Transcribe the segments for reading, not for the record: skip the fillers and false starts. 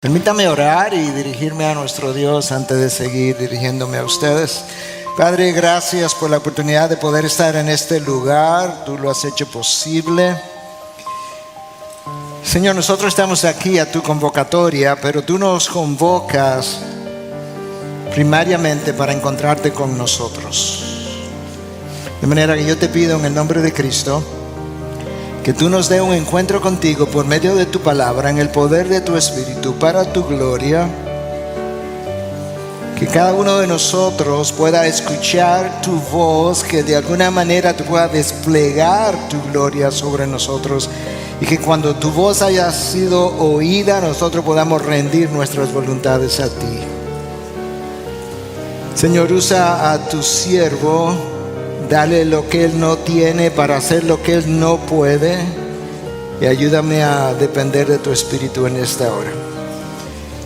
Permítame orar y dirigirme a nuestro Dios antes de seguir dirigiéndome a ustedes. Padre, gracias por la oportunidad de poder estar en este lugar. Tú lo has hecho posible. Señor, nosotros estamos aquí a tu convocatoria, pero tú nos convocas primariamente para encontrarte con nosotros. De manera que yo te pido en el nombre de Cristo que tú nos dé un encuentro contigo por medio de tu palabra, en el poder de tu Espíritu, para tu gloria. Que cada uno de nosotros pueda escuchar tu voz, que de alguna manera tú puedas desplegar tu gloria sobre nosotros. Y que cuando tu voz haya sido oída, nosotros podamos rendir nuestras voluntades a ti. Señor, usa a tu siervo. Dale lo que Él no tiene para hacer lo que Él no puede. Y ayúdame a depender de tu Espíritu en esta hora.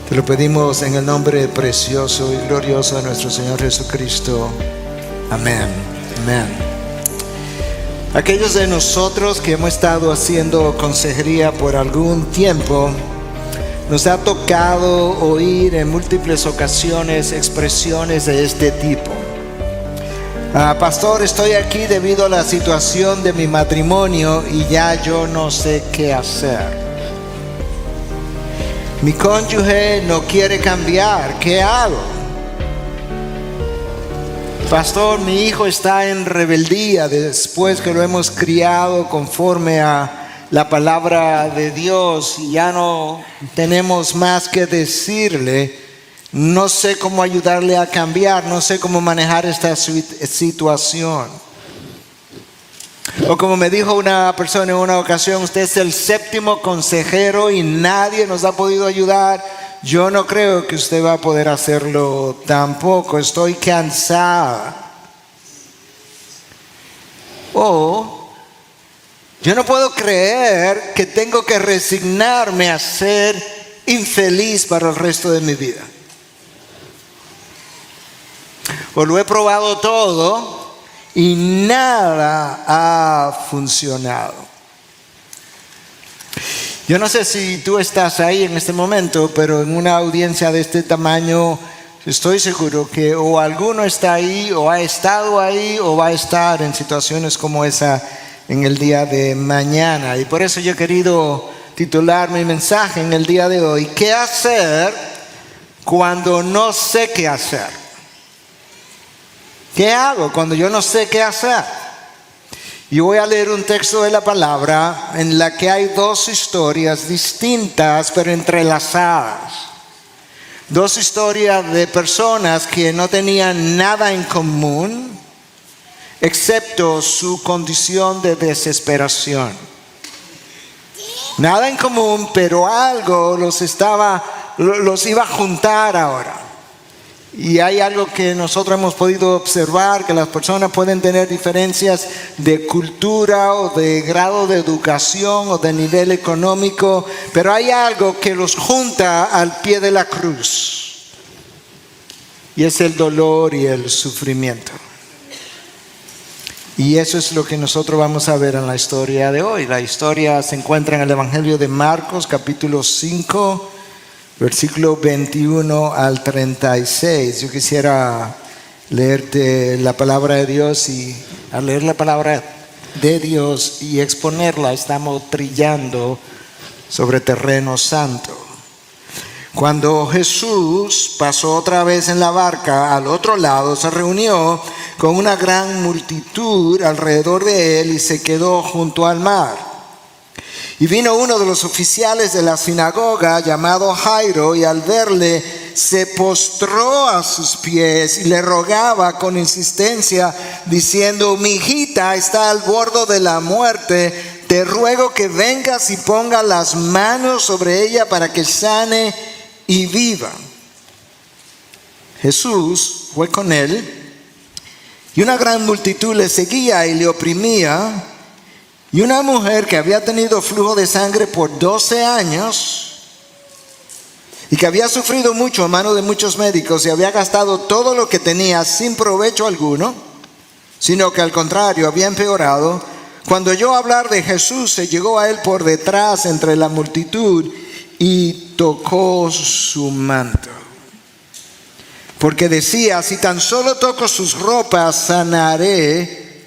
Te lo pedimos en el nombre precioso y glorioso de nuestro Señor Jesucristo. Amén. Amén. Aquellos de nosotros que hemos estado haciendo consejería por algún tiempo, nos ha tocado oír en múltiples ocasiones expresiones de este tipo. Pastor, estoy aquí debido a la situación de mi matrimonio y ya yo no sé qué hacer. Mi cónyuge no quiere cambiar, ¿qué hago? Pastor, mi hijo está en rebeldía después que lo hemos criado conforme a la palabra de Dios y ya no tenemos más que decirle. No sé cómo ayudarle a cambiar, no sé cómo manejar esta situación. O como me dijo una persona en una ocasión, usted es el séptimo consejero y nadie nos ha podido ayudar. Yo no creo que usted va a poder hacerlo tampoco, estoy cansada. O yo no puedo creer que tengo que resignarme a ser infeliz para el resto de mi vida. O lo he probado todo y nada ha funcionado. Yo no sé si tú estás ahí en este momento, pero en una audiencia de este tamaño estoy seguro que o alguno está ahí, o ha estado ahí, o va a estar en situaciones como esa en el día de mañana. Y por eso yo he querido titular mi mensaje en el día de hoy: ¿qué hacer cuando no sé qué hacer? ¿Qué hago cuando yo no sé qué hacer? Yo voy a leer un texto de la palabra en la que hay dos historias distintas pero entrelazadas. Dos historias de personas que no tenían nada en común excepto su condición de desesperación. Nada en común, pero algo los iba a juntar ahora. Y hay algo que nosotros hemos podido observar, que las personas pueden tener diferencias de cultura o de grado de educación o de nivel económico, pero hay algo que los junta al pie de la cruz, y es el dolor y el sufrimiento. Y eso es lo que nosotros vamos a ver en la historia de hoy. La historia se encuentra en el Evangelio de Marcos, capítulo 5, versículo 21 al 36. Yo quisiera leerte la palabra de Dios, y al leer la palabra de Dios y exponerla, estamos trillando sobre terreno santo. Cuando Jesús pasó otra vez en la barca al otro lado, se reunió con una gran multitud alrededor de él y se quedó junto al mar. Y vino uno de los oficiales de la sinagoga llamado Jairo, y al verle se postró a sus pies y le rogaba con insistencia diciendo: mi hijita está al borde de la muerte, te ruego que vengas y ponga las manos sobre ella para que sane y viva. Jesús fue con él, y una gran multitud le seguía y le oprimía. Y una mujer que había tenido flujo de sangre por 12 años y que había sufrido mucho a mano de muchos médicos y había gastado todo lo que tenía sin provecho alguno, sino que al contrario había empeorado, cuando oyó hablar de Jesús, se llegó a él por detrás entre la multitud y tocó su manto. Porque decía, si tan solo toco sus ropas, sanaré.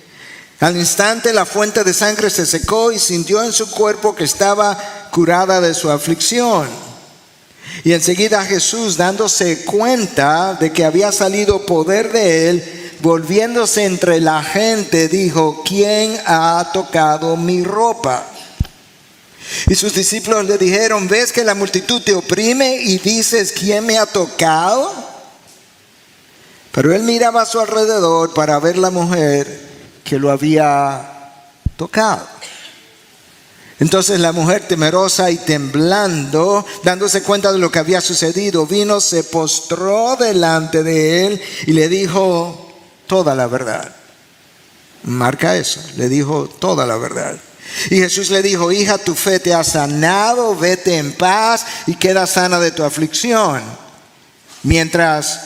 Al instante la fuente de sangre se secó y sintió en su cuerpo que estaba curada de su aflicción. Y enseguida Jesús, dándose cuenta de que había salido poder de él, volviéndose entre la gente, dijo, ¿quién ha tocado mi ropa? Y sus discípulos le dijeron, ¿ves que la multitud te oprime y dices, ¿quién me ha tocado? Pero él miraba a su alrededor para ver la mujer que lo había tocado. Entonces la mujer, temerosa y temblando, dándose cuenta de lo que había sucedido, vino, se postró delante de él y le dijo toda la verdad. Marca eso, le dijo toda la verdad. Y Jesús le dijo, hija, tu fe te ha sanado, vete en paz y queda sana de tu aflicción. Mientras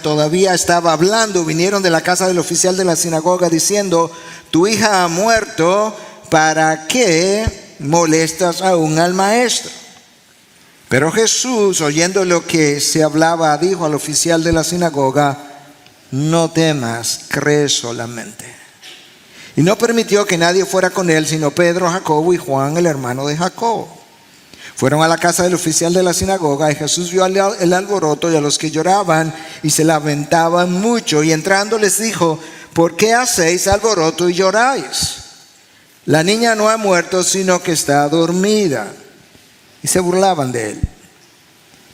todavía estaba hablando, vinieron de la casa del oficial de la sinagoga diciendo, tu hija ha muerto, ¿para qué molestas aún al maestro? Pero Jesús, oyendo lo que se hablaba, dijo al oficial de la sinagoga, no temas, cree solamente. Y no permitió que nadie fuera con él, sino Pedro, Jacobo y Juan, el hermano de Jacobo. Fueron a la casa del oficial de la sinagoga y Jesús vio el alboroto y a los que lloraban y se lamentaban mucho. Y entrando les dijo, ¿por qué hacéis alboroto y lloráis? La niña no ha muerto, sino que está dormida. Y se burlaban de él.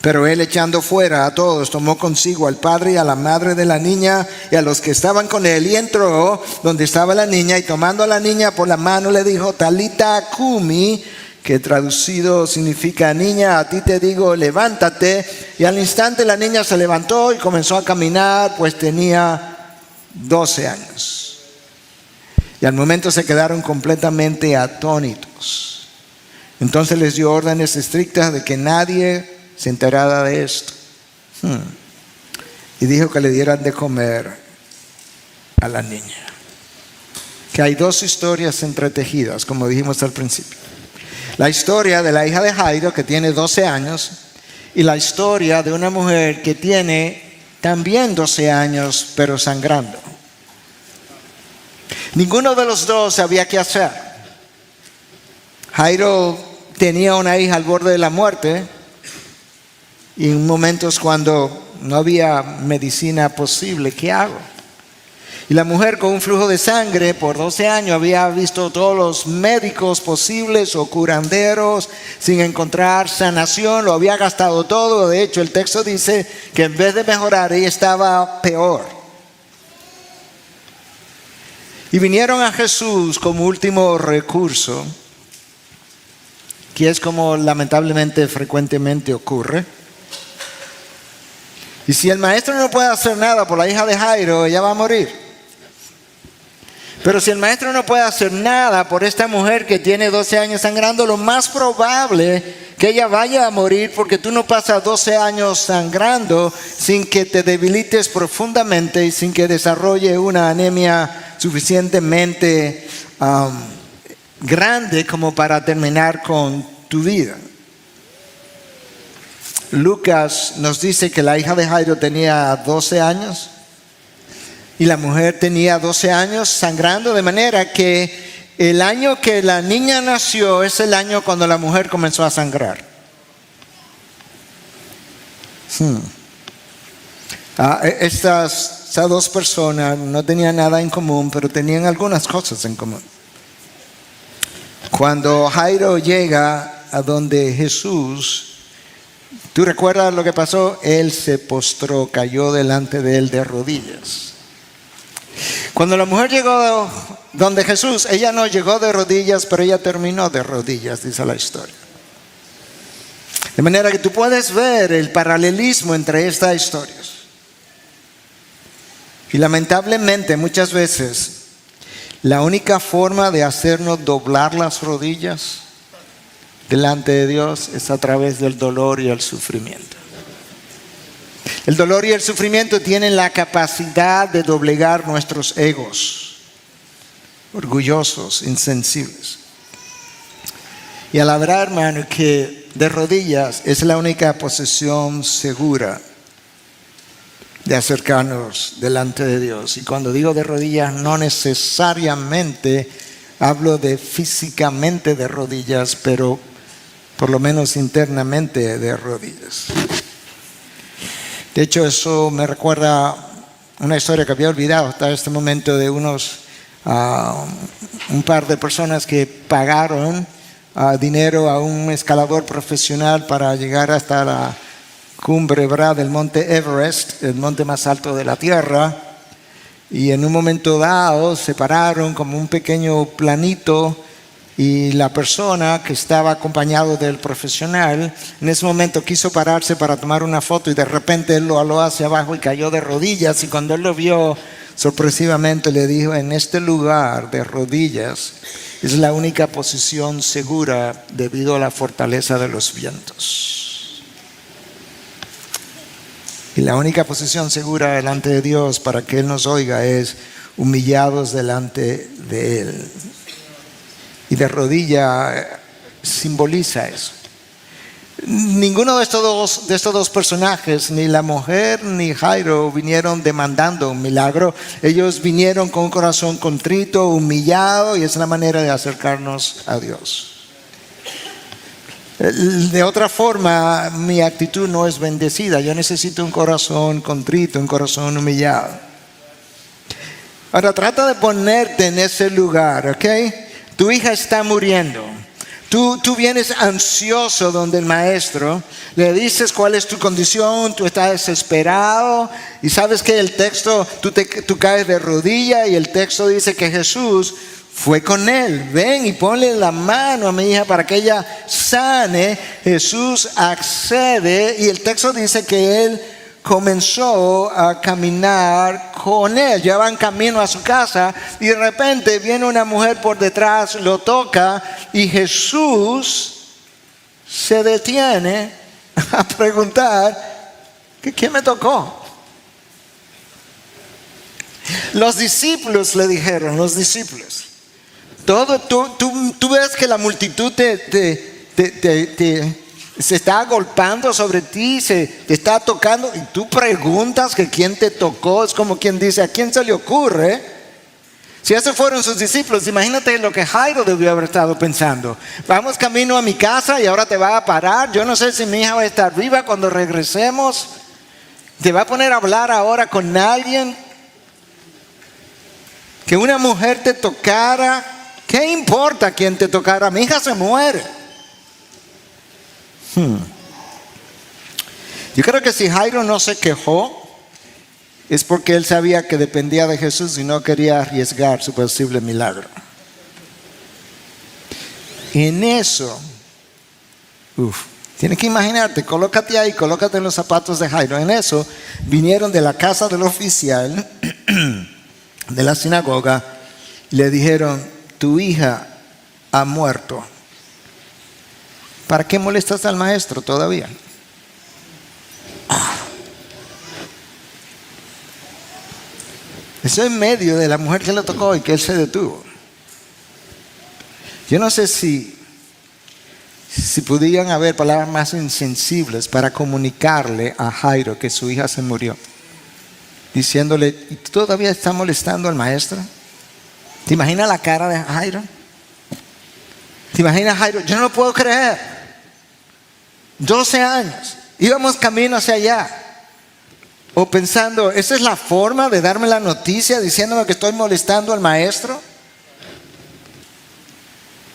Pero él, echando fuera a todos, tomó consigo al padre y a la madre de la niña y a los que estaban con él, y entró donde estaba la niña, y tomando a la niña por la mano le dijo, Talita cumi, que traducido significa, niña, a ti te digo, levántate. Y al instante la niña se levantó y comenzó a caminar, pues tenía 12 años. Y al momento se quedaron completamente atónitos. Entonces les dio órdenes estrictas de que nadie se enterara de esto. Y dijo que le dieran de comer a la niña. Que hay dos historias entretejidas, como dijimos al principio. La historia de la hija de Jairo, que tiene 12 años, y la historia de una mujer que tiene también 12 años, pero sangrando. Ninguno de los dos sabía qué hacer. Jairo tenía una hija al borde de la muerte, y en momentos cuando no había medicina posible, ¿qué hago? Y la mujer con un flujo de sangre por 12 años había visto todos los médicos posibles o curanderos sin encontrar sanación, lo había gastado todo. De hecho, el texto dice que en vez de mejorar, ella estaba peor. Y vinieron a Jesús como último recurso, que es como lamentablemente frecuentemente ocurre. Y si el maestro no puede hacer nada por la hija de Jairo, ella va a morir. Pero si el maestro no puede hacer nada por esta mujer que tiene 12 años sangrando, lo más probable que ella vaya a morir, porque tú no pasas 12 años sangrando sin que te debilites profundamente y sin que desarrolle una anemia suficientemente grande como para terminar con tu vida. Lucas nos dice que la hija de Jairo tenía 12 años y la mujer tenía 12 años sangrando, de manera que el año que la niña nació es el año cuando la mujer comenzó a sangrar. Estas dos personas no tenían nada en común, pero tenían algunas cosas en común. Cuando Jairo llega a donde Jesús, ¿tú recuerdas lo que pasó? Él se postró, cayó delante de él de rodillas. Cuando la mujer llegó donde Jesús, ella no llegó de rodillas, pero ella terminó de rodillas, dice la historia. De manera que tú puedes ver el paralelismo entre estas historias. Y lamentablemente muchas veces la única forma de hacernos doblar las rodillas delante de Dios es a través del dolor y el sufrimiento. El dolor y el sufrimiento tienen la capacidad de doblegar nuestros egos, orgullosos, insensibles. Y a la verdad, hermano, que de rodillas es la única posición segura de acercarnos delante de Dios. Y cuando digo de rodillas, no necesariamente hablo de físicamente de rodillas, pero por lo menos internamente de rodillas. De hecho, eso me recuerda una historia que había olvidado hasta este momento de un par de personas que pagaron dinero a un escalador profesional para llegar hasta la cumbre, ¿verdad?, del monte Everest, el monte más alto de la Tierra. Y en un momento dado se pararon como un pequeño planito y la persona que estaba acompañado del profesional en ese momento quiso pararse para tomar una foto y de repente él lo aló hacia abajo y cayó de rodillas, y cuando él lo vio sorpresivamente le dijo: en este lugar de rodillas es la única posición segura debido a la fortaleza de los vientos. Y la única posición segura delante de Dios para que Él nos oiga es humillados delante de Él. Y de rodilla simboliza eso. Ninguno de estos dos personajes, ni la mujer ni Jairo, vinieron demandando un milagro. Ellos vinieron con un corazón contrito, humillado, y es la manera de acercarnos a Dios. De otra forma, mi actitud no es bendecida. Yo necesito un corazón contrito, un corazón humillado. Ahora trata de ponerte en ese lugar, ¿ok? Tu hija está muriendo. Tú vienes ansioso donde el maestro, le dices cuál es tu condición, tú estás desesperado y sabes que el texto, tú caes de rodilla y el texto dice que Jesús fue con él. Ven y ponle la mano a mi hija para que ella sane. Jesús accede y el texto dice que él comenzó a caminar con él. Ya van camino a su casa y de repente viene una mujer por detrás, lo toca y Jesús se detiene a preguntar: ¿quién me tocó? Los discípulos le dijeron, tú ves que la multitud se está agolpando sobre ti, te está tocando, y tú preguntas que quién te tocó. Es como quien dice: ¿a quién se le ocurre? Si esos fueron sus discípulos, imagínate lo que Jairo debió haber estado pensando. Vamos camino a mi casa y ahora te va a parar. Yo no sé si mi hija va a estar viva cuando regresemos. Te va a poner a hablar ahora con alguien. Que una mujer te tocara, ¿qué importa quién te tocara? Mi hija se muere. Yo creo que si Jairo no se quejó, es porque él sabía que dependía de Jesús y no quería arriesgar su posible milagro. En eso, tienes que imaginarte, colócate ahí, colócate en los zapatos de Jairo. En eso vinieron de la casa del oficial de la sinagoga y le dijeron: tu hija ha muerto. ¿Para qué molestas al maestro todavía? Eso en medio de la mujer que le tocó y que él se detuvo. Yo no sé si podían haber palabras más insensibles para comunicarle a Jairo que su hija se murió, diciéndole: ¿y tú todavía estás molestando al maestro? ¿Te imaginas la cara de Jairo? ¿Te imaginas Jairo? Yo no lo puedo creer. 12 años, íbamos camino hacia allá. O pensando: ¿esa es la forma de darme la noticia diciéndome que estoy molestando al maestro?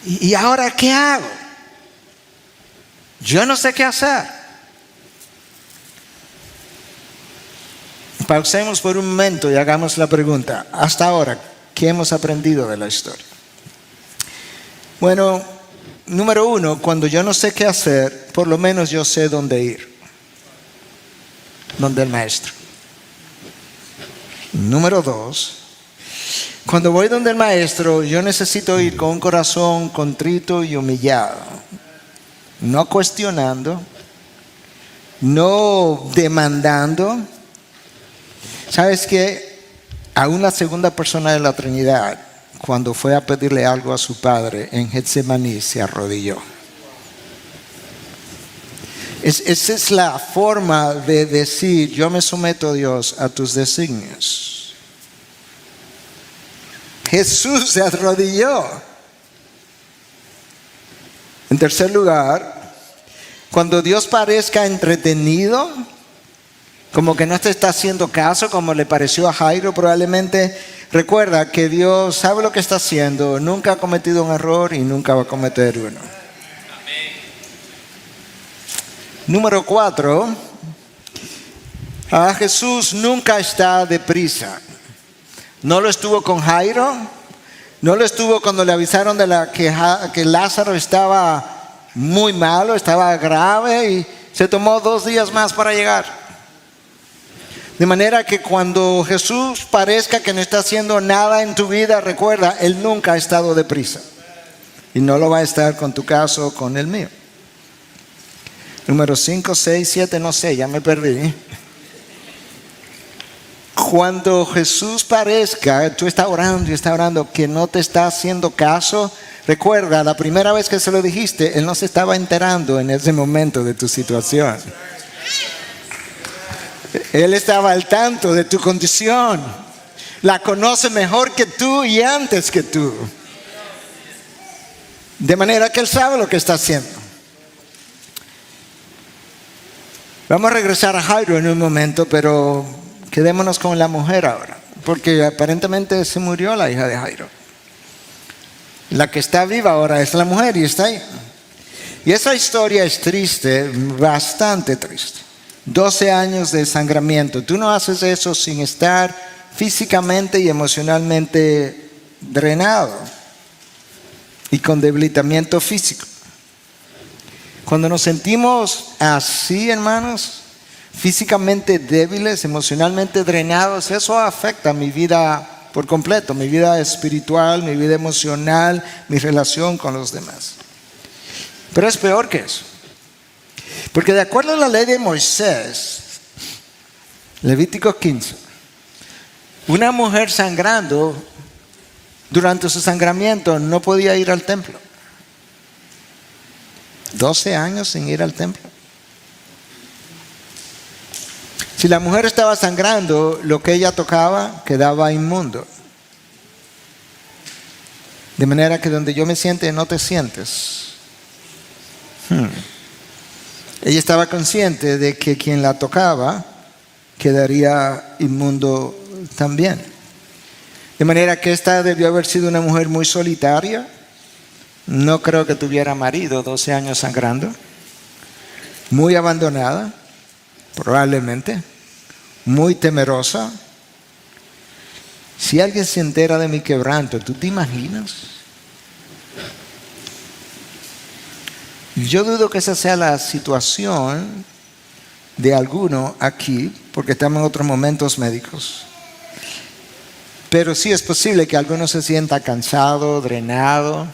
¿Y ahora qué hago? Yo no sé qué hacer. Pausemos por un momento y hagamos la pregunta: hasta ahora, ¿qué hemos aprendido de la historia? Bueno, número uno, cuando yo no sé qué hacer, por lo menos yo sé dónde ir. Donde el maestro. Número dos, cuando voy donde el maestro, yo necesito ir con un corazón contrito y humillado. No cuestionando, no demandando. ¿Sabes qué? Aún la segunda persona de la Trinidad, cuando fue a pedirle algo a su padre en Getsemaní, se arrodilló. Esa es la forma de decir: yo me someto, Dios, a tus designios. Jesús se arrodilló. En tercer lugar, cuando Dios parezca entretenido, como que no te está haciendo caso, como le pareció a Jairo probablemente, recuerda que Dios sabe lo que está haciendo, nunca ha cometido un error y nunca va a cometer uno. Número 4, Jesús nunca está deprisa. No lo estuvo con Jairo, no lo estuvo cuando le avisaron que Lázaro estaba muy malo, estaba grave y se tomó 2 días más para llegar. De manera que cuando Jesús parezca que no está haciendo nada en tu vida, recuerda, Él nunca ha estado deprisa. Y no lo va a estar con tu caso o con el mío. Número 5, 6, 7, no sé, ya me perdí. Cuando Jesús parezca, tú estás orando y estás orando, que no te está haciendo caso, recuerda, la primera vez que se lo dijiste, Él no se estaba enterando en ese momento de tu situación. Él estaba al tanto de tu condición. La conoce mejor que tú y antes que tú. De manera que Él sabe lo que está haciendo. Vamos a regresar a Jairo en un momento, pero quedémonos con la mujer ahora, porque aparentemente se murió la hija de Jairo. La que está viva ahora es la mujer y está ahí. Y esa historia es triste, bastante triste. 12 años de desangramiento. Tú no haces eso sin estar físicamente y emocionalmente drenado y con debilitamiento físico. Cuando nos sentimos así, hermanos, físicamente débiles, emocionalmente drenados, eso afecta mi vida por completo, mi vida espiritual, mi vida emocional, mi relación con los demás. Pero es peor que eso. Porque de acuerdo a la ley de Moisés, Levítico 15, una mujer sangrando durante su sangramiento no podía ir al templo. 12 años sin ir al templo. Si la mujer estaba sangrando, lo que ella tocaba quedaba inmundo. De manera que donde yo me siente, no te sientes. Ella estaba consciente de que quien la tocaba quedaría inmundo también. De manera que esta debió haber sido una mujer muy solitaria. No creo que tuviera marido, 12 años sangrando. Muy abandonada, probablemente. Muy temerosa. Si alguien se entera de mi quebranto, ¿tú te imaginas? Yo dudo que esa sea la situación de alguno aquí, porque estamos en otros momentos médicos. Pero sí es posible que alguno se sienta cansado, drenado,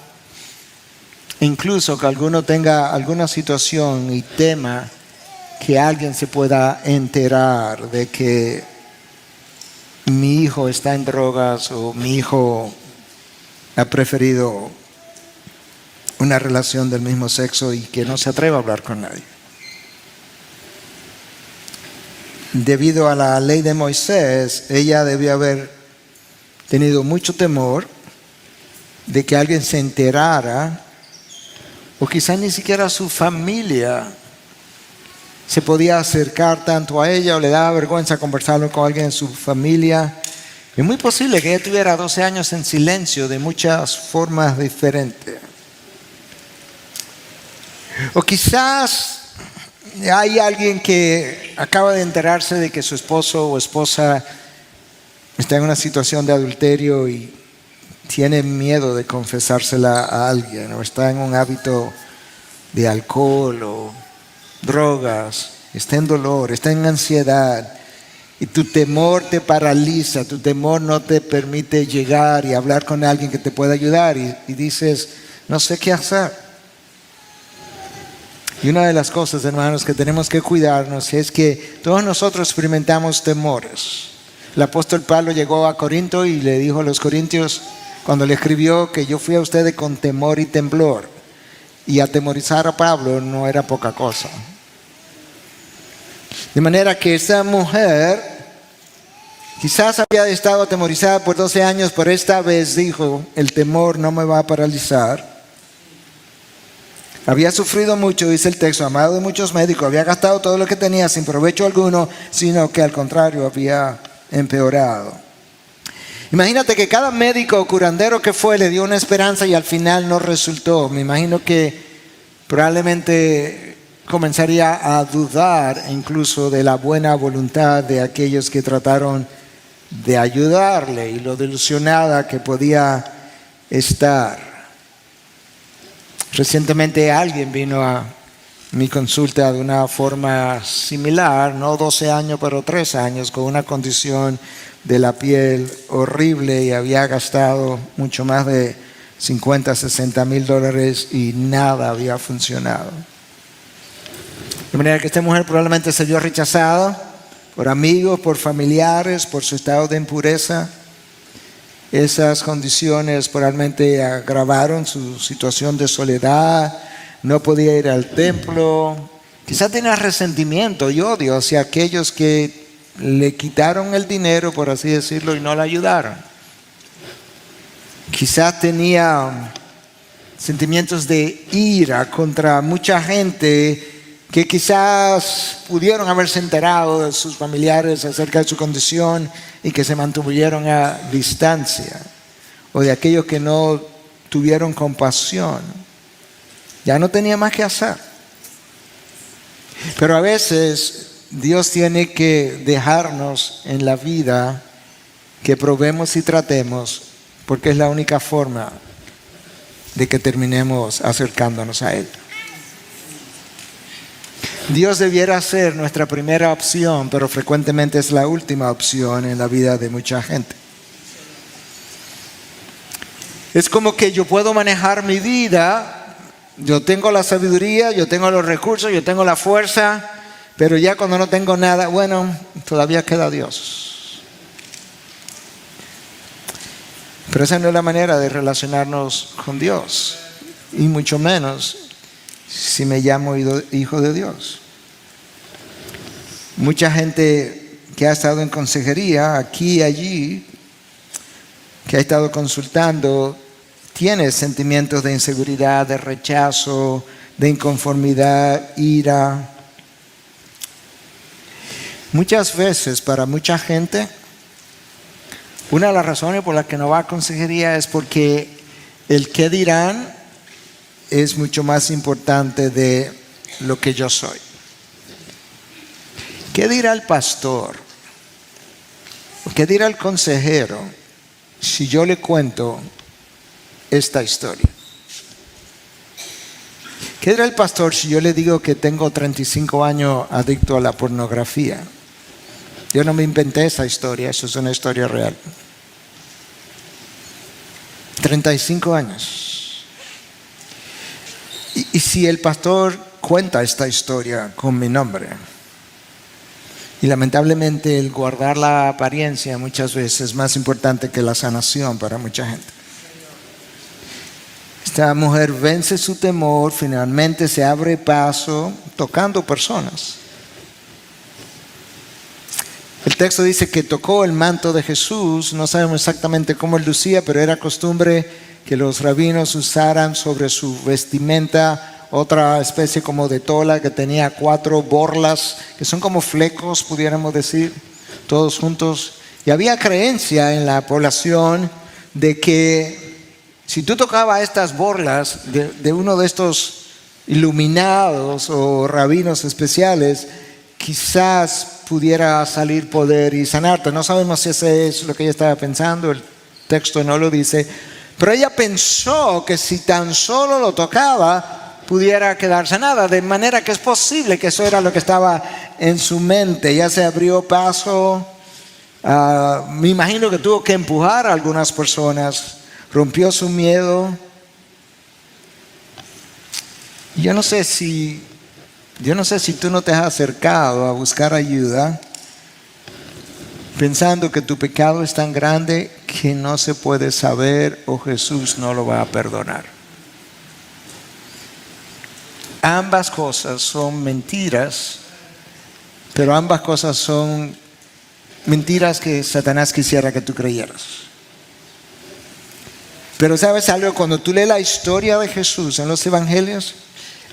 incluso que alguno tenga alguna situación y tema que alguien se pueda enterar de que mi hijo está en drogas o mi hijo ha preferido una relación del mismo sexo y que no se atreva a hablar con nadie. Debido a la ley de Moisés, ella debió haber tenido mucho temor de que alguien se enterara, o quizás ni siquiera su familia se podía acercar tanto a ella, o le daba vergüenza conversarlo con alguien en su familia. Es muy posible que ella tuviera 12 años en silencio de muchas formas diferentes. O quizás hay alguien que acaba de enterarse de que su esposo o esposa está en una situación de adulterio y tiene miedo de confesársela a alguien, o está en un hábito de alcohol o drogas, está en dolor, está en ansiedad, y tu temor te paraliza, tu temor no te permite llegar y hablar con alguien que te pueda ayudar, y dices, no sé qué hacer. Y una de las cosas, hermanos, que tenemos que cuidarnos es que todos nosotros experimentamos temores. El apóstol Pablo llegó a Corinto y le dijo a los corintios, cuando le escribió, que yo fui a ustedes con temor y temblor. Y atemorizar a Pablo no era poca cosa. De manera que esta mujer quizás había estado atemorizada por 12 años, pero esta vez dijo, el temor no me va a paralizar. Había sufrido mucho, dice el texto, amado de muchos médicos, había gastado todo lo que tenía sin provecho alguno, sino que al contrario había empeorado. Imagínate que cada médico o curandero que fue le dio una esperanza y al final no resultó. Me imagino que probablemente comenzaría a dudar incluso de la buena voluntad de aquellos que trataron de ayudarle y lo desilusionada que podía estar. Recientemente alguien vino a mi consulta de una forma similar, no 12 años, pero 3 años, con una condición de la piel horrible y había gastado mucho más de 50, 60 mil dólares y nada había funcionado. De manera que esta mujer probablemente se vio rechazada por amigos, por familiares, por su estado de impureza. Esas condiciones probablemente agravaron su situación de soledad, no podía ir al templo, quizás tenía resentimiento y odio hacia aquellos que le quitaron el dinero, por así decirlo, y no la ayudaron. Quizás tenía sentimientos de ira contra mucha gente que quizás pudieron haberse enterado de sus familiares acerca de su condición y que se mantuvieron a distancia, o de aquellos que no tuvieron compasión. Ya no tenía más que hacer. Pero a veces Dios tiene que dejarnos en la vida que probemos y tratemos, porque es la única forma de que terminemos acercándonos a Él. Dios debiera ser nuestra primera opción, pero frecuentemente es la última opción en la vida de mucha gente. Es como que yo puedo manejar mi vida, yo tengo la sabiduría, yo tengo los recursos, yo tengo la fuerza, pero ya cuando no tengo nada, bueno, todavía queda Dios. Pero esa no es la manera de relacionarnos con Dios, y mucho menos si me llamo hijo de Dios. Mucha gente que ha estado en consejería, aquí y allí, que ha estado consultando, tiene sentimientos de inseguridad, de rechazo, de inconformidad, ira. Muchas veces, para mucha gente, una de las razones por las que no va a consejería es porque el qué dirán es mucho más importante de lo que yo soy. ¿Qué dirá el pastor? ¿Qué dirá el consejero si yo le cuento esta historia? ¿Qué dirá el pastor si yo le digo que tengo 35 años adicto a la pornografía? Yo no me inventé esa historia, eso es una historia real. 35 años. Y si el pastor cuenta esta historia con mi nombre, y lamentablemente el guardar la apariencia muchas veces es más importante que la sanación para mucha gente. Esta mujer vence su temor, finalmente se abre paso tocando personas. El texto dice que tocó el manto de Jesús, no sabemos exactamente cómo él lucía, pero era costumbre que los rabinos usaran sobre su vestimenta otra especie como de tola que tenía 4 borlas, que son como flecos, pudiéramos decir, todos juntos. Y había creencia en la población de que si tú tocabas estas borlas de uno de estos iluminados o rabinos especiales, quizás pudiera salir poder y sanarte. No sabemos si ese es lo que ella estaba pensando, el texto no lo dice, pero ella pensó que si tan solo lo tocaba, pudiera quedar sanada, de manera que es posible que eso era lo que estaba en su mente. Ya se abrió paso, me imagino que tuvo que empujar a algunas personas, rompió su miedo. Yo no sé si tú no te has acercado a buscar ayuda pensando que tu pecado es tan grande que no se puede saber o Jesús no lo va a perdonar. Ambas cosas son mentiras Pero ambas cosas son mentiras que Satanás quisiera que tú creyeras. Pero ¿sabes algo? Cuando tú lees la historia de Jesús en los evangelios,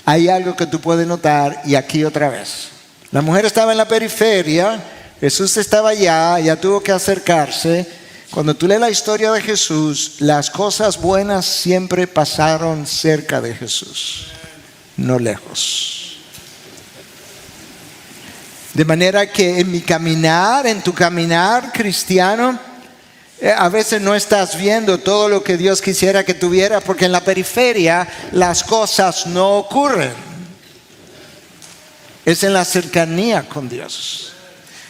hay algo que tú puedes notar, y aquí otra vez. La mujer estaba en la periferia, Jesús estaba allá, ya tuvo que acercarse. Cuando tú lees la historia de Jesús, las cosas buenas siempre pasaron cerca de Jesús, no lejos. De manera que en mi caminar, en tu caminar cristiano, a veces no estás viendo todo lo que Dios quisiera que tuvieras, porque en la periferia las cosas no ocurren. Es en la cercanía con Dios.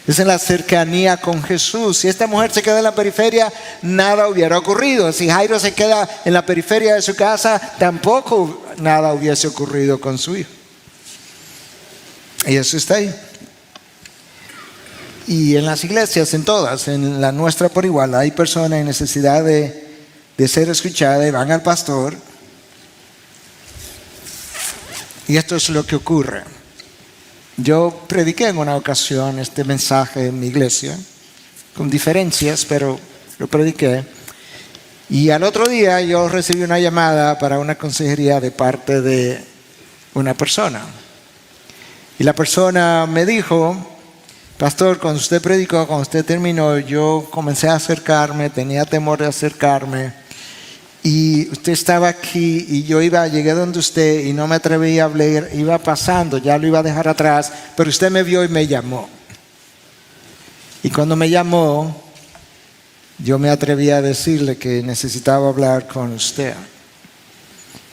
Es en la cercanía con Jesús. Si esta mujer se queda en la periferia, nada hubiera ocurrido. Si Jairo se queda en la periferia de su casa, tampoco nada hubiese ocurrido con su hijo. Y eso está ahí. Y en las iglesias, en todas, en la nuestra por igual, hay personas en necesidad de ser escuchadas y van al pastor. Y esto es lo que ocurre. Yo prediqué en una ocasión este mensaje en mi iglesia, con diferencias, pero lo prediqué. Y al otro día yo recibí una llamada para una consejería de parte de una persona. Y la persona me dijo: pastor, cuando usted predicó, cuando usted terminó, yo comencé a acercarme, tenía temor de acercarme. Y usted estaba aquí y llegué donde usted y no me atreví a hablar, iba pasando, ya lo iba a dejar atrás, pero usted me vio y me llamó. Y cuando me llamó, yo me atreví a decirle que necesitaba hablar con usted.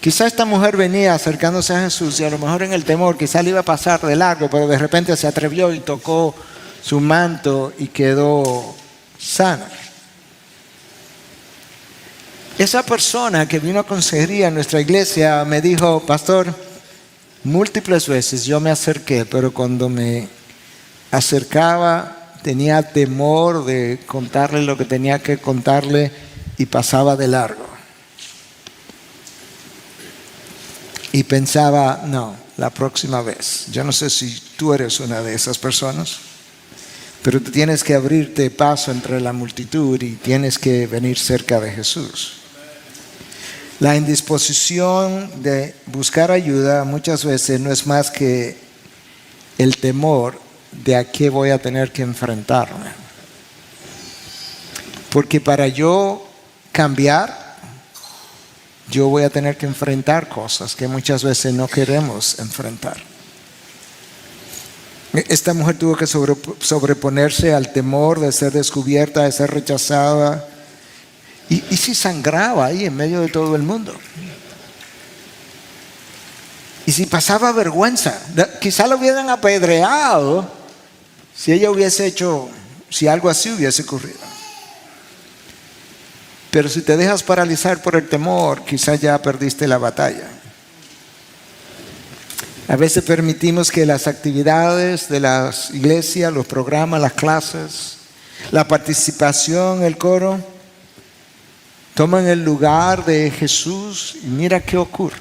Quizá esta mujer venía acercándose a Jesús y a lo mejor en el temor, quizá le iba a pasar de largo, pero de repente se atrevió y tocó su manto y quedó sana. Esa persona que vino a consejería en nuestra iglesia me dijo: pastor, múltiples veces yo me acerqué, pero cuando me acercaba tenía temor de contarle lo que tenía que contarle y pasaba de largo. Y pensaba: no, la próxima vez. Yo no sé si tú eres una de esas personas, pero tú tienes que abrirte paso entre la multitud y tienes que venir cerca de Jesús. La indisposición de buscar ayuda muchas veces no es más que el temor de a qué voy a tener que enfrentarme. Porque para yo cambiar, yo voy a tener que enfrentar cosas que muchas veces no queremos enfrentar. Esta mujer tuvo que sobreponerse al temor de ser descubierta, de ser rechazada. Y si sangraba ahí en medio de todo el mundo. Y si pasaba vergüenza, quizá lo hubieran apedreado si ella hubiese hecho, si algo así hubiese ocurrido. Pero si te dejas paralizar por el temor, quizá ya perdiste la batalla. A veces permitimos que las actividades de las iglesias, los programas, las clases, la participación, el coro, toman el lugar de Jesús. Y mira qué ocurre.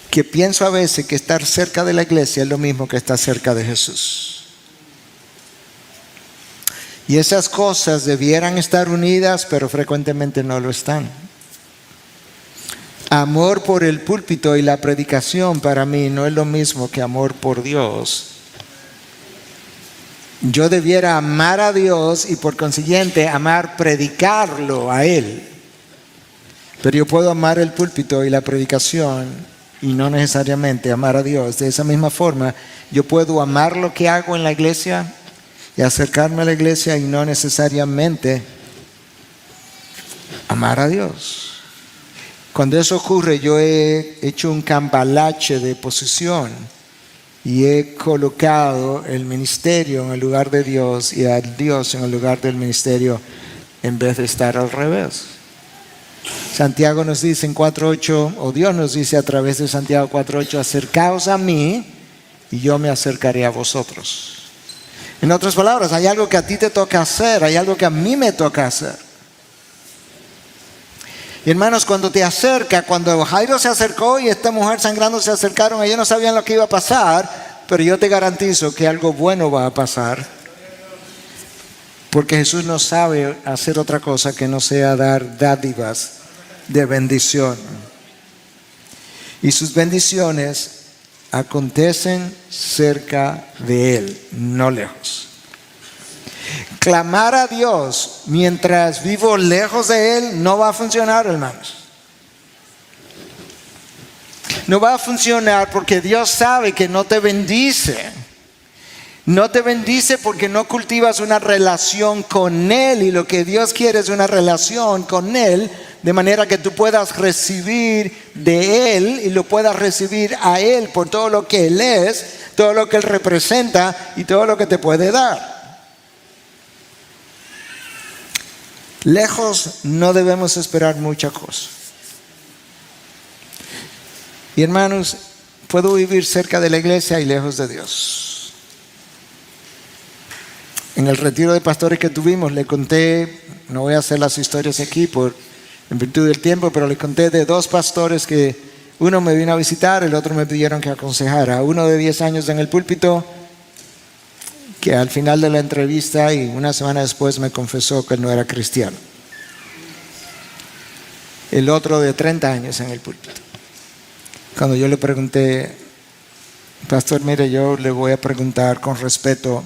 Que pienso a veces que estar cerca de la iglesia es lo mismo que estar cerca de Jesús. Y esas cosas debieran estar unidas, pero frecuentemente no lo están. Amor por el púlpito y la predicación para mí no es lo mismo que amor por Dios. Yo debiera amar a Dios y por consiguiente predicarlo a Él. Pero yo puedo amar el púlpito y la predicación y no necesariamente amar a Dios. De esa misma forma, yo puedo amar lo que hago en la iglesia y acercarme a la iglesia y no necesariamente amar a Dios. Cuando eso ocurre, yo he hecho un cambalache de posición y he colocado el ministerio en el lugar de Dios y a Dios en el lugar del ministerio en vez de estar al revés. Santiago nos dice en 4:8, o Dios nos dice a través de Santiago 4:8: acercaos a mí y yo me acercaré a vosotros. En otras palabras, hay algo que a ti te toca hacer, hay algo que a mí me toca hacer. Y hermanos, cuando te acerca, cuando Jairo se acercó y esta mujer sangrando se acercaron, ellos no sabían lo que iba a pasar, pero yo te garantizo que algo bueno va a pasar, porque Jesús no sabe hacer otra cosa que no sea dar dádivas de bendición. Y sus bendiciones acontecen cerca de Él, no lejos. Clamar a Dios mientras vivo lejos de Él no va a funcionar, hermanos. No va a funcionar porque Dios sabe que no te bendice. No te bendice porque no cultivas una relación con Él, y lo que Dios quiere es una relación con Él, de manera que tú puedas recibir de Él y lo puedas recibir a Él por todo lo que Él es, todo lo que Él representa y todo lo que te puede dar. Lejos no debemos esperar mucha cosa. Y hermanos, puedo vivir cerca de la iglesia y lejos de Dios. En el retiro de pastores que tuvimos, le conté, no voy a hacer las historias aquí en virtud del tiempo, pero le conté de dos pastores que uno me vino a visitar, el otro me pidieron que aconsejara. Uno de 10 años en el púlpito, que al final de la entrevista y una semana después me confesó que él no era cristiano. El otro de 30 años en el púlpito. Cuando yo le pregunté, pastor, mire, yo le voy a preguntar con respeto,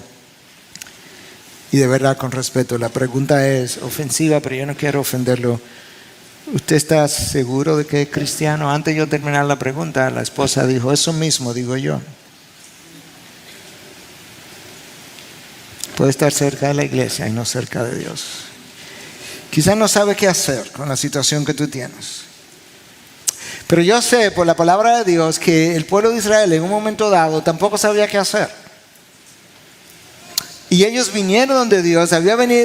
y de verdad con respeto, la pregunta es ofensiva, pero yo no quiero ofenderlo. ¿Usted está seguro de que es cristiano? Antes de yo terminar la pregunta, la esposa dijo, eso mismo digo yo. Puede estar cerca de la iglesia y no cerca de Dios. Quizás no sabe qué hacer con la situación que tú tienes. Pero yo sé por la palabra de Dios que el pueblo de Israel en un momento dado tampoco sabía qué hacer. Y ellos vinieron donde Dios,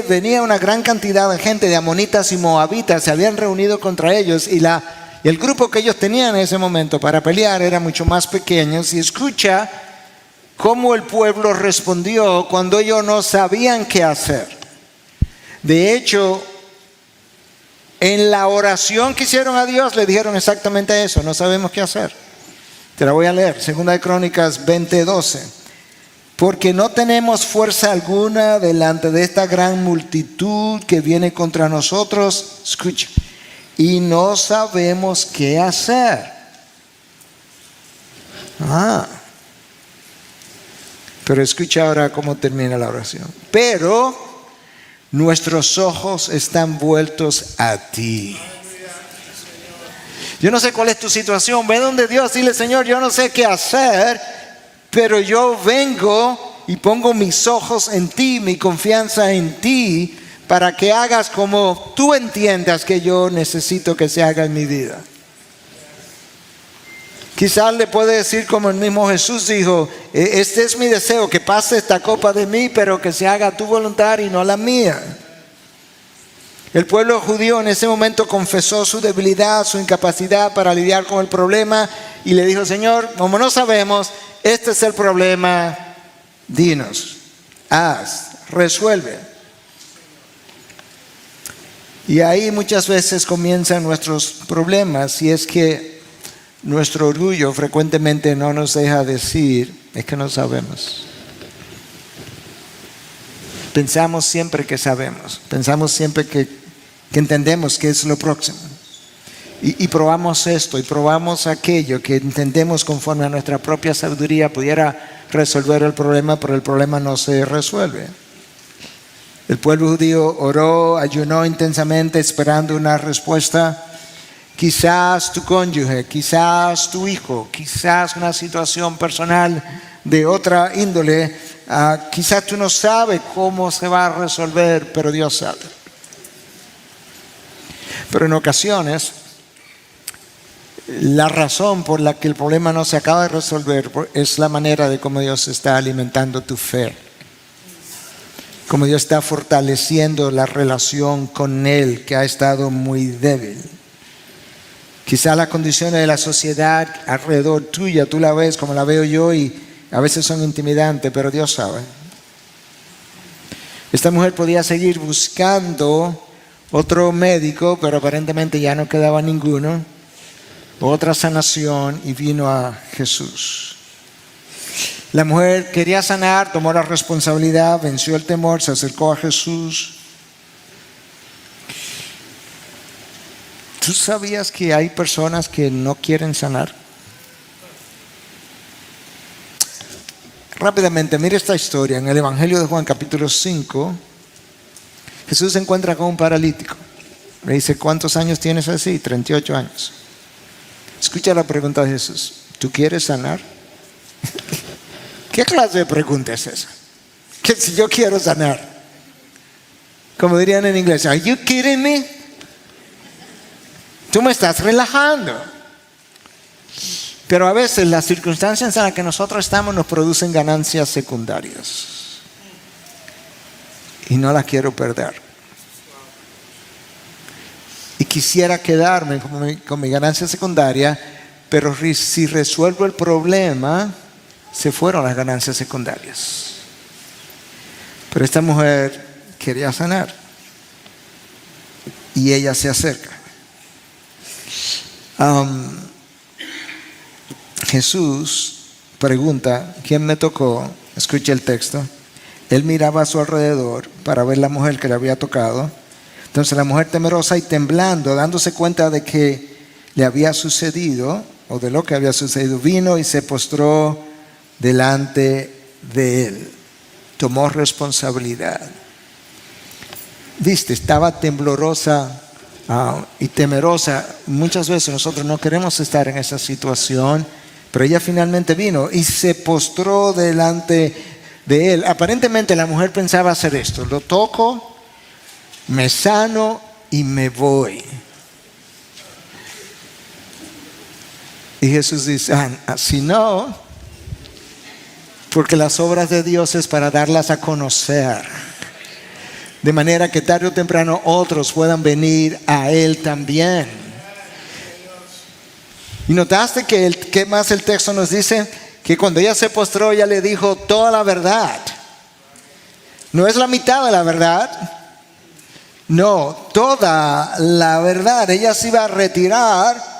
venía una gran cantidad de gente de amonitas y moabitas, se habían reunido contra ellos, y el grupo que ellos tenían en ese momento para pelear era mucho más pequeño. Y escucha cómo el pueblo respondió cuando ellos no sabían qué hacer. De hecho, en la oración que hicieron a Dios le dijeron exactamente eso, no sabemos qué hacer. Te la voy a leer, 2 Crónicas 20:12. Porque no tenemos fuerza alguna delante de esta gran multitud que viene contra nosotros, escucha, y no sabemos qué hacer. Pero escucha ahora cómo termina la oración. Pero nuestros ojos están vueltos a ti. Yo no sé cuál es tu situación. Ve donde Dios, dile, Señor, yo no sé qué hacer, pero yo vengo y pongo mis ojos en ti, mi confianza en ti, para que hagas como tú entiendas que yo necesito que se haga en mi vida. Quizás le puede decir como el mismo Jesús dijo, este es mi deseo, que pase esta copa de mí, pero que se haga tu voluntad y no la mía. El pueblo judío en ese momento confesó su debilidad, su incapacidad para lidiar con el problema, y le dijo, Señor, como no sabemos, este es el problema, dinos, haz, resuelve. Y ahí muchas veces comienzan nuestros problemas, y es que nuestro orgullo frecuentemente no nos deja decir, es que no sabemos. Pensamos siempre que sabemos, pensamos siempre que entendemos qué es lo próximo. Y probamos esto y probamos aquello que entendemos conforme a nuestra propia sabiduría pudiera resolver el problema, pero el problema no se resuelve. El pueblo judío oró, ayunó intensamente esperando una respuesta. Quizás tu cónyuge, quizás tu hijo, quizás una situación personal de otra índole, quizás tú no sabes cómo se va a resolver, pero Dios sabe. Pero en ocasiones, la razón por la que el problema no se acaba de resolver es la manera de cómo Dios está alimentando tu fe, cómo Dios está fortaleciendo la relación con Él, que ha estado muy débil. Quizás las condiciones de la sociedad alrededor tuya, tú la ves como la veo yo, y a veces son intimidantes, pero Dios sabe. Esta mujer podía seguir buscando otro médico, pero aparentemente ya no quedaba ninguno, otra sanación, y vino a Jesús. La mujer quería sanar, tomó la responsabilidad, venció el temor, se acercó a Jesús. ¿Tú sabías que hay personas que no quieren sanar? Rápidamente, mire esta historia. En el Evangelio de Juan, capítulo 5, Jesús se encuentra con un paralítico. Le dice, ¿cuántos años tienes así? 38 años. Escucha la pregunta de Jesús. ¿Tú quieres sanar? ¿Qué clase de pregunta es esa? Que si yo quiero sanar. Como dirían en inglés, ¿Are you kidding me? Tú me estás relajando. Pero a veces las circunstancias en las que nosotros estamos nos producen ganancias secundarias. Y no las quiero perder. Y quisiera quedarme con mi ganancia secundaria, pero si resuelvo el problema, se fueron las ganancias secundarias. Pero esta mujer quería sanar. Y ella se acerca. Jesús pregunta, ¿quién me tocó? Escuche el texto. Él miraba a su alrededor para ver la mujer que le había tocado. Entonces la mujer, temerosa y temblando, dándose cuenta de que le había sucedido, o de lo que había sucedido, vino y se postró delante de él. Tomó responsabilidad. Viste, estaba temblorosa y temerosa. Muchas veces nosotros no queremos estar en esa situación, pero ella finalmente vino y se postró delante de él. Aparentemente la mujer pensaba hacer esto: lo toco, me sano y me voy. Y Jesús dice, así no, porque las obras de Dios es para darlas a conocer, de manera que tarde o temprano otros puedan venir a Él también. Y notaste que ¿qué más el texto nos dice? Que cuando ella se postró, ella le dijo toda la verdad. No es la mitad de la verdad, no, toda la verdad. Ella se iba a retirar,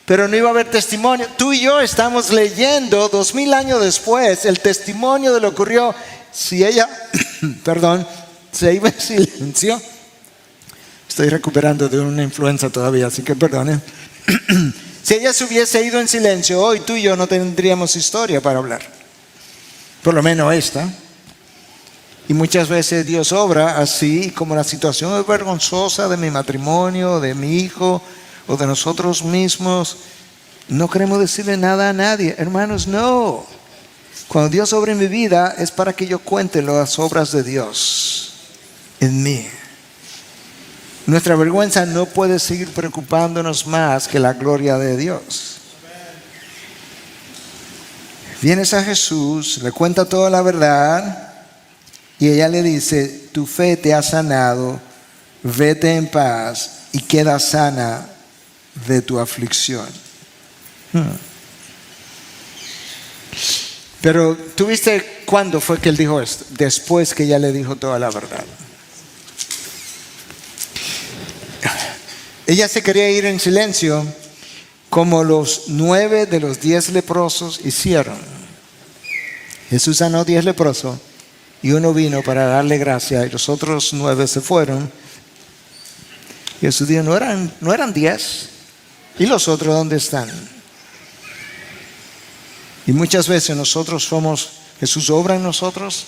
pero no iba a haber testimonio. Tú y yo estamos leyendo 2000 años después el testimonio de lo que ocurrió. Si ella, se iba en silencio. Estoy recuperando de una influenza todavía, así que perdone. Si ella se hubiese ido en silencio, hoy tú y yo no tendríamos historia para hablar. Por lo menos esta. Y muchas veces Dios obra así, como la situación es vergonzosa de mi matrimonio, de mi hijo o de nosotros mismos. No queremos decirle nada a nadie. Hermanos, no. Cuando Dios obra en mi vida es para que yo cuente las obras de Dios en mí. Nuestra vergüenza no puede seguir preocupándonos más que la gloria de Dios. Vienes a Jesús, le cuenta toda la verdad y ella le dice, tu fe te ha sanado, vete en paz y queda sana de tu aflicción. Pero ¿tú viste cuándo fue que él dijo esto? Después que ella le dijo toda la verdad. Ella se quería ir en silencio, como los 9 de los 10 leprosos hicieron. Jesús sanó 10 leprosos y uno vino para darle gracia y los otros 9 se fueron. Y Jesús dijo, no eran 10. ¿Y los otros dónde están? Y muchas veces Jesús obra en nosotros,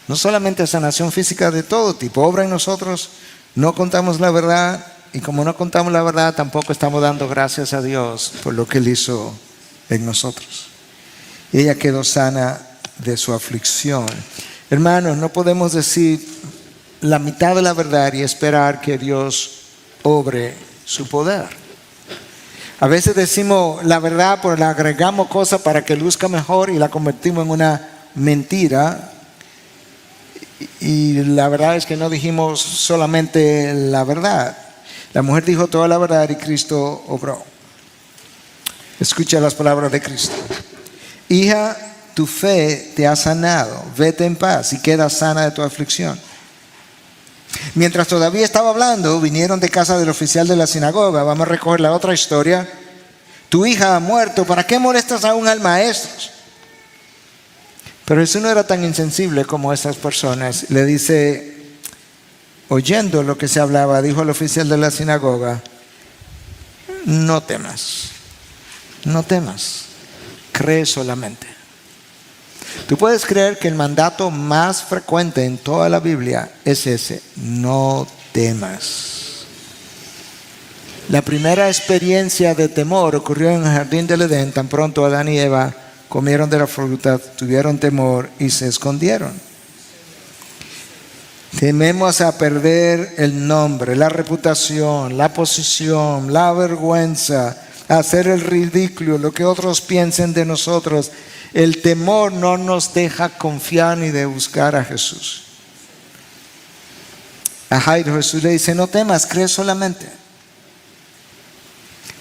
no solamente sanación física de todo tipo, obra en nosotros, no contamos la verdad. Y como no contamos la verdad, tampoco estamos dando gracias a Dios por lo que Él hizo en nosotros. Y ella quedó sana de su aflicción. Hermanos, no podemos decir la mitad de la verdad y esperar que Dios obre su poder. A veces decimos la verdad, pero le agregamos cosas para que luzca mejor y la convertimos en una mentira. Y la verdad es que no dijimos solamente la verdad. La mujer dijo toda la verdad y Cristo obró. Escucha las palabras de Cristo. Hija, tu fe te ha sanado. Vete en paz y queda sana de tu aflicción. Mientras todavía estaba hablando, vinieron de casa del oficial de la sinagoga. Vamos a recoger la otra historia. Tu hija ha muerto. ¿Para qué molestas aún al maestro? Pero Jesús no era tan insensible como esas personas. Le dice, oyendo lo que se hablaba, dijo al oficial de la sinagoga, no temas, no temas, cree solamente. Tú puedes creer que el mandato más frecuente en toda la Biblia es ese, no temas. La primera experiencia de temor ocurrió en el jardín del Edén. Tan pronto Adán y Eva comieron de la fruta, tuvieron temor y se escondieron. Tememos a perder el nombre, la reputación, la posición, la vergüenza, a hacer el ridículo, lo que otros piensen de nosotros. El temor no nos deja confiar ni de buscar a Jesús. A Jairo Jesús le dice, no temas, cree solamente.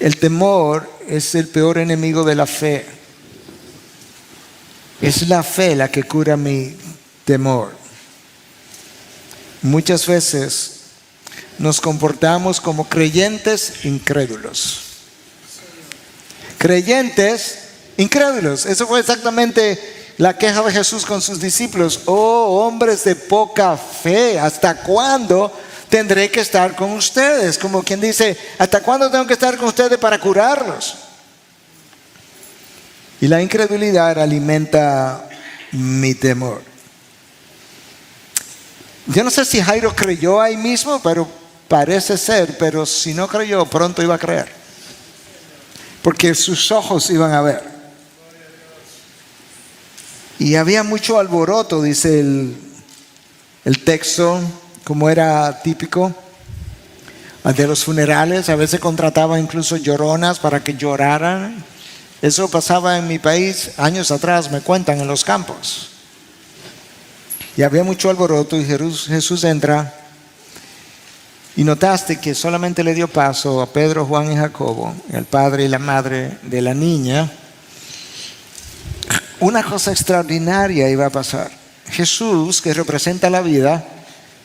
El temor es el peor enemigo de la fe. Es la fe la que cura mi temor. Muchas veces nos comportamos como creyentes incrédulos. Creyentes incrédulos. Eso fue exactamente la queja de Jesús con sus discípulos. Oh, hombres de poca fe, ¿hasta cuándo tendré que estar con ustedes? Como quien dice, ¿hasta cuándo tengo que estar con ustedes para curarlos? Y la incredulidad alimenta mi temor. Yo no sé si Jairo creyó ahí mismo, pero parece ser, pero si no creyó, pronto iba a creer. Porque sus ojos iban a ver. Y había mucho alboroto, dice el texto, como era típico de los funerales. A veces contrataban incluso lloronas para que lloraran. Eso pasaba en mi país años atrás, me cuentan, en los campos. Y había mucho alboroto y Jesús entra. Y notaste que solamente le dio paso a Pedro, Juan y Jacobo, el padre y la madre de la niña. Una cosa extraordinaria iba a pasar. Jesús, que representa la vida,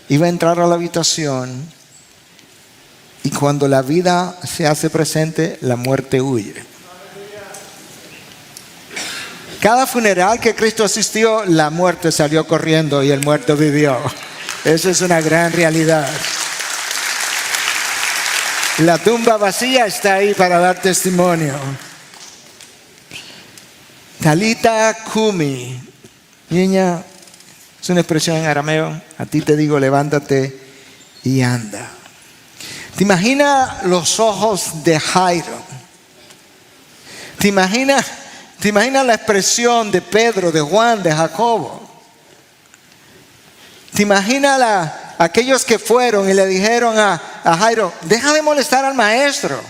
iba a entrar a la habitación. Y cuando la vida se hace presente, la muerte huye. Cada funeral que Cristo asistió, la muerte salió corriendo y el muerto vivió. Esa es una gran realidad. La tumba vacía está ahí para dar testimonio. Talita Kumi. Niña, es una expresión en arameo. A ti te digo, levántate y anda. ¿Te imaginas los ojos de Jairo? ¿Te imaginas la expresión de Pedro, de Juan, de Jacobo? ¿Te imaginas aquellos que fueron y le dijeron a Jairo, deja de molestar al maestro?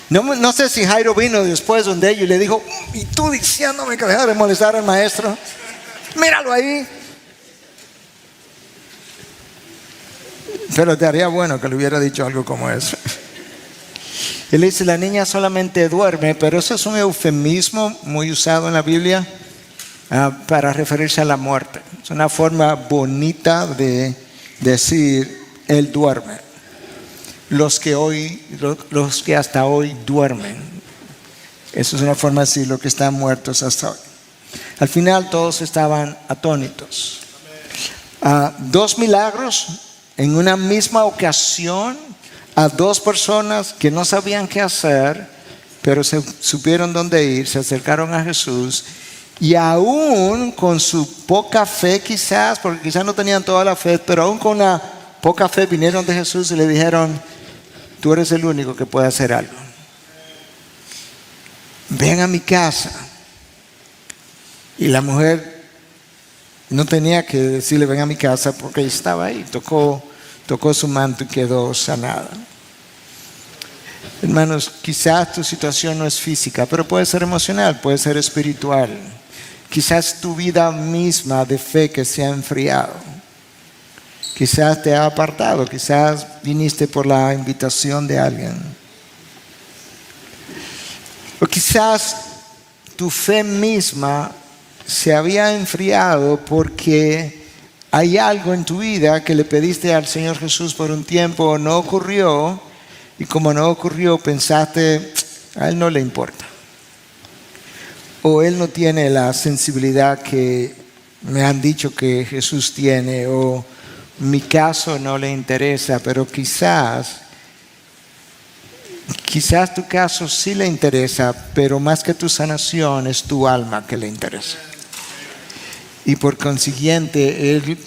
No sé si Jairo vino después donde ellos y le dijo, ¿y tú diciéndome que deja de molestar al maestro? Míralo ahí. Pero te haría bueno que le hubiera dicho algo como eso. Él dice, la niña solamente duerme, pero eso es un eufemismo muy usado en la Biblia para referirse a la muerte. Es una forma bonita de decir, él duerme. Los que hasta hoy duermen. Eso es una forma de decir, los que están muertos hasta hoy. Al final todos estaban atónitos. 2 milagros en una misma ocasión. A 2 personas que no sabían qué hacer, pero se supieron dónde ir, se acercaron a Jesús y aún con su poca fe quizás, porque quizás no tenían toda la fe, pero aún con la poca fe vinieron de Jesús y le dijeron, tú eres el único que puede hacer algo. Ven a mi casa. Y la mujer no tenía que decirle ven a mi casa porque ella estaba ahí, tocó su manto y quedó sanada. Hermanos, quizás tu situación no es física, pero puede ser emocional, puede ser espiritual. Quizás tu vida misma de fe que se ha enfriado. Quizás te ha apartado, quizás viniste por la invitación de alguien. O quizás tu fe misma se había enfriado porque hay algo en tu vida que le pediste al Señor Jesús por un tiempo, no ocurrió, y como no ocurrió, pensaste, a Él no le importa. o él no tiene la sensibilidad que me han dicho que Jesús tiene, o mi caso no le interesa, pero quizás tu caso sí le interesa, pero más que tu sanación es tu alma que le interesa. Y por consiguiente, Él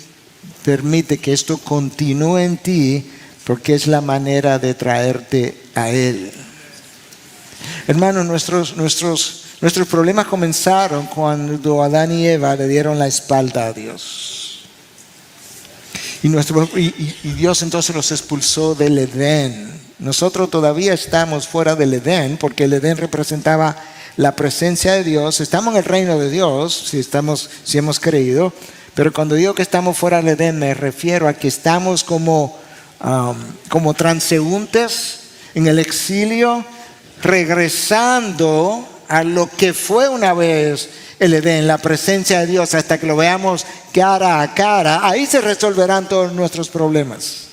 permite que esto continúe en ti porque es la manera de traerte a Él. Hermanos, nuestros problemas comenzaron cuando Adán y Eva le dieron la espalda a Dios. Y Dios entonces los expulsó del Edén. Nosotros todavía estamos fuera del Edén porque el Edén representaba la presencia de Dios. Estamos en el reino de Dios si hemos creído, pero cuando digo que estamos fuera del Edén me refiero a que estamos como transeúntes en el exilio, regresando a lo que fue una vez el Edén, la presencia de Dios, hasta que lo veamos cara a cara. Ahí se resolverán todos nuestros problemas.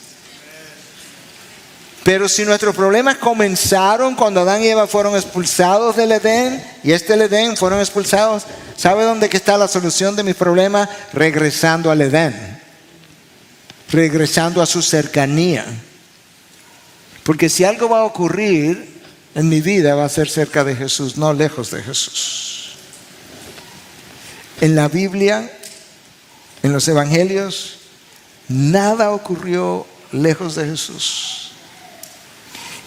Pero si nuestros problemas comenzaron cuando Adán y Eva fueron expulsados del Edén, y el Edén fueron expulsados, ¿sabe dónde que está la solución de mis problemas? Regresando al Edén, regresando a su cercanía. Porque si algo va a ocurrir en mi vida, va a ser cerca de Jesús, no lejos de Jesús. En la Biblia, en los evangelios, nada ocurrió lejos de Jesús.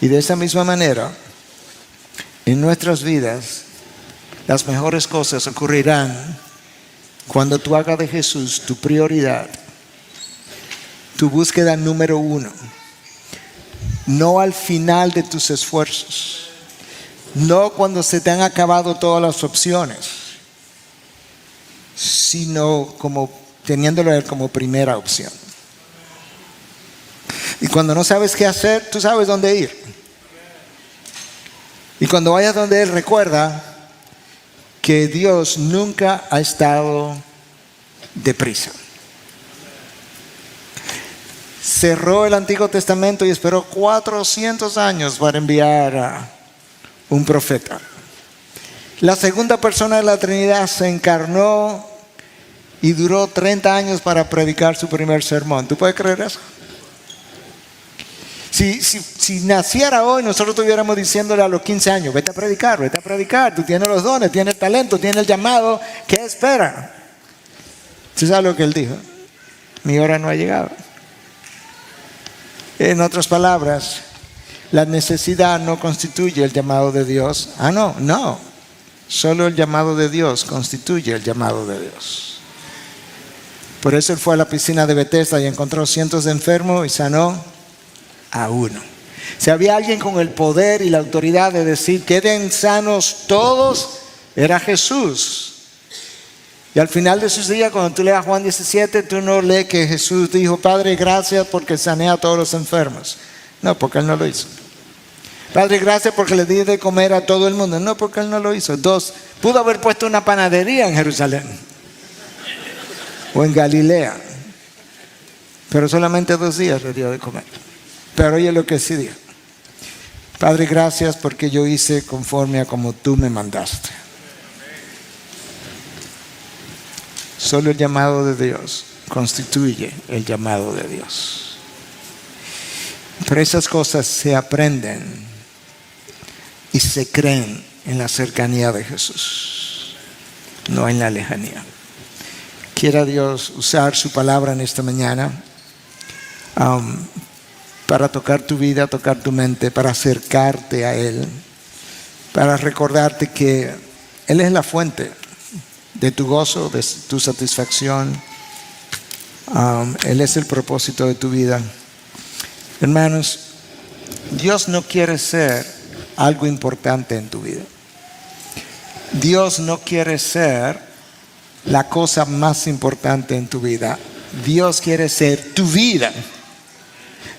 Y de esa misma manera, en nuestras vidas, las mejores cosas ocurrirán cuando tú hagas de Jesús tu prioridad, tu búsqueda número uno. No al final de tus esfuerzos, no cuando se te han acabado todas las opciones, sino como teniéndolo él como primera opción. Y cuando no sabes qué hacer, tú sabes dónde ir. Y cuando vayas donde Él, recuerda que Dios nunca ha estado deprisa. Cerró el Antiguo Testamento y esperó 400 años para enviar a un profeta. La segunda persona de la Trinidad se encarnó y duró 30 años para predicar su primer sermón. ¿Tú puedes creer eso? Si naciera hoy, nosotros estuviéramos diciéndole a los 15 años, vete a predicar, tú tienes los dones, tienes el talento, tienes el llamado, ¿qué espera? ¿Tú sabes lo que él dijo? Mi hora no ha llegado. En otras palabras, la necesidad no constituye el llamado de Dios. No. Solo el llamado de Dios constituye el llamado de Dios. Por eso él fue a la piscina de Bethesda y encontró cientos de enfermos y sanó a uno. Si había alguien con el poder y la autoridad de decir queden sanos todos, era Jesús. Y al final de sus días, cuando tú leas Juan 17, tú no lees que Jesús dijo, Padre, gracias porque sané a todos los enfermos. No, porque Él no lo hizo. Padre, gracias porque le di de comer a todo el mundo. No, porque Él no lo hizo. 2, pudo haber puesto una panadería en Jerusalén o en Galilea, pero solamente 2 días le dio de comer. Pero oye lo que sí dijo. Padre, gracias porque yo hice conforme a como tú me mandaste. Solo el llamado de Dios constituye el llamado de Dios. Pero esas cosas se aprenden y se creen en la cercanía de Jesús, no en la lejanía. Quiera Dios usar su palabra en esta mañana para tocar tu vida, tocar tu mente, para acercarte a Él, para recordarte que Él es la fuente de tu gozo, de tu satisfacción. Él es el propósito de tu vida. Hermanos, Dios no quiere ser algo importante en tu vida. Dios no quiere ser la cosa más importante en tu vida. Dios quiere ser tu vida.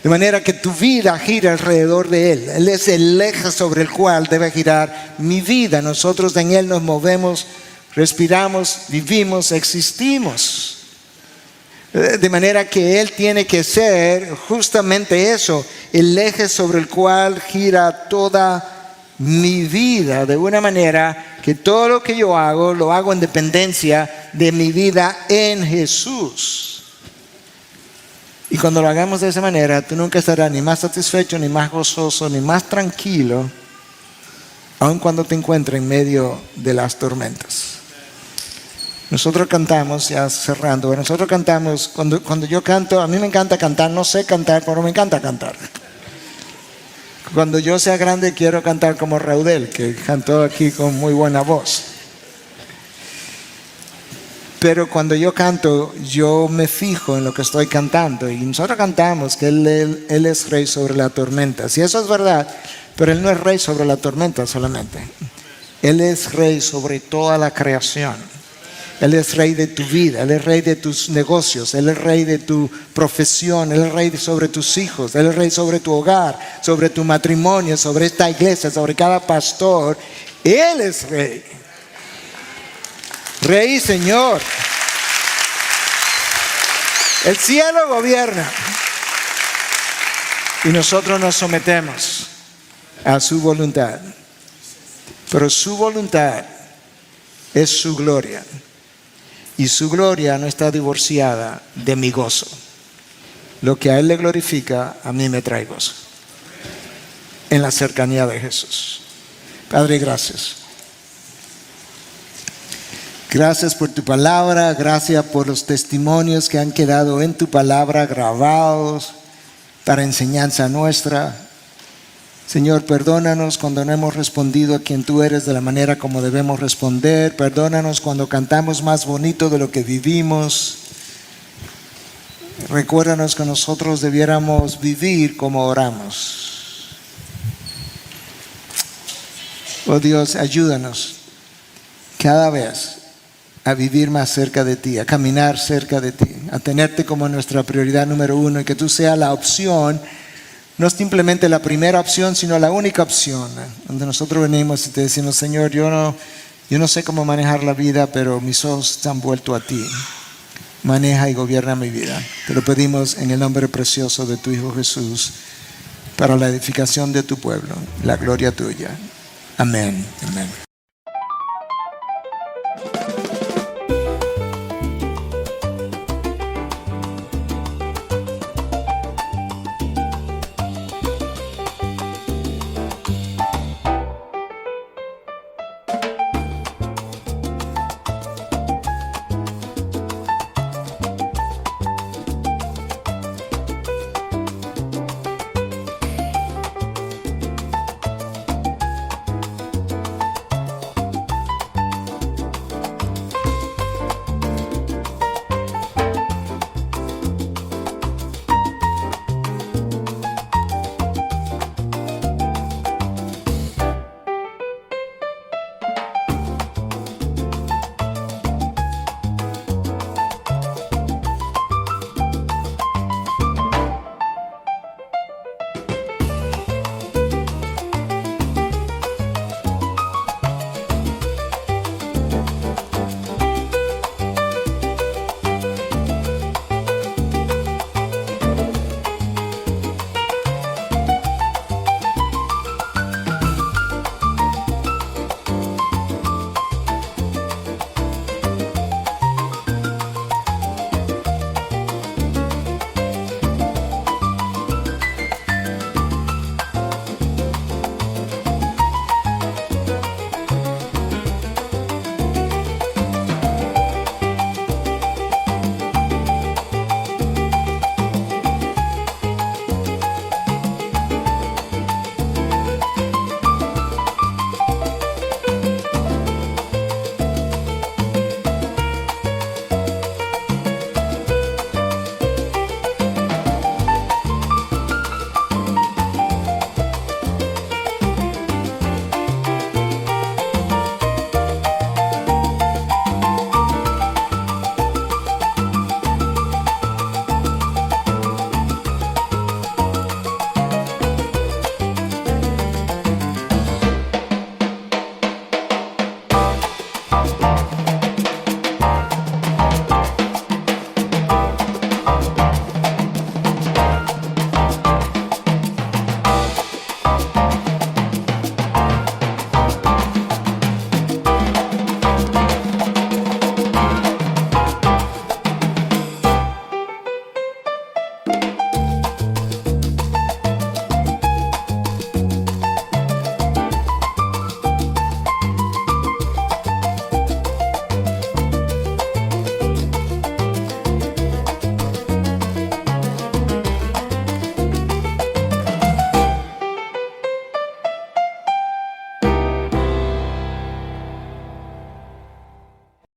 De manera que tu vida gira alrededor de Él. Él es el eje sobre el cual debe girar mi vida. Nosotros en Él nos movemos, respiramos, vivimos, existimos. De manera que Él tiene que ser justamente eso, el eje sobre el cual gira toda mi vida de una manera que todo lo que yo hago, lo hago en dependencia de mi vida en Jesús. Y cuando lo hagamos de esa manera, tú nunca estarás ni más satisfecho, ni más gozoso, ni más tranquilo, aun cuando te encuentres en medio de las tormentas. Nosotros cantamos, ya cerrando, nosotros cantamos, cuando yo canto, a mí me encanta cantar, no sé cantar, pero me encanta cantar. Cuando yo sea grande quiero cantar como Raudel, que cantó aquí con muy buena voz. Pero cuando yo canto, yo me fijo en lo que estoy cantando. Y nosotros cantamos que Él es rey sobre la tormenta. Si eso es verdad, pero Él no es rey sobre la tormenta solamente. Él es rey sobre toda la creación. Él es rey de tu vida, Él es rey de tus negocios, Él es rey de tu profesión, Él es rey sobre tus hijos, Él es rey sobre tu hogar, sobre tu matrimonio, sobre esta iglesia, sobre cada pastor. Él es rey. Rey y Señor. El cielo gobierna. Y nosotros nos sometemos a su voluntad. Pero su voluntad es su gloria. Y su gloria no está divorciada de mi gozo. Lo que a Él le glorifica, a mí me trae gozo. En la cercanía de Jesús. Padre, gracias. Gracias por tu palabra. Gracias por los testimonios que han quedado en tu palabra grabados para enseñanza nuestra. Señor, perdónanos cuando no hemos respondido a quien tú eres de la manera como debemos responder. Perdónanos cuando cantamos más bonito de lo que vivimos. Recuérdanos que nosotros debiéramos vivir como oramos. Oh Dios, ayúdanos cada vez a vivir más cerca de ti, a caminar cerca de ti, a tenerte como nuestra prioridad número uno y que tú seas la opción. No es simplemente la primera opción, sino la única opción. Donde nosotros venimos y te decimos, Señor, yo no sé cómo manejar la vida, pero mis ojos se han vuelto a ti. Maneja y gobierna mi vida. Te lo pedimos en el nombre precioso de tu Hijo Jesús, para la edificación de tu pueblo, la gloria tuya. Amén. Amén.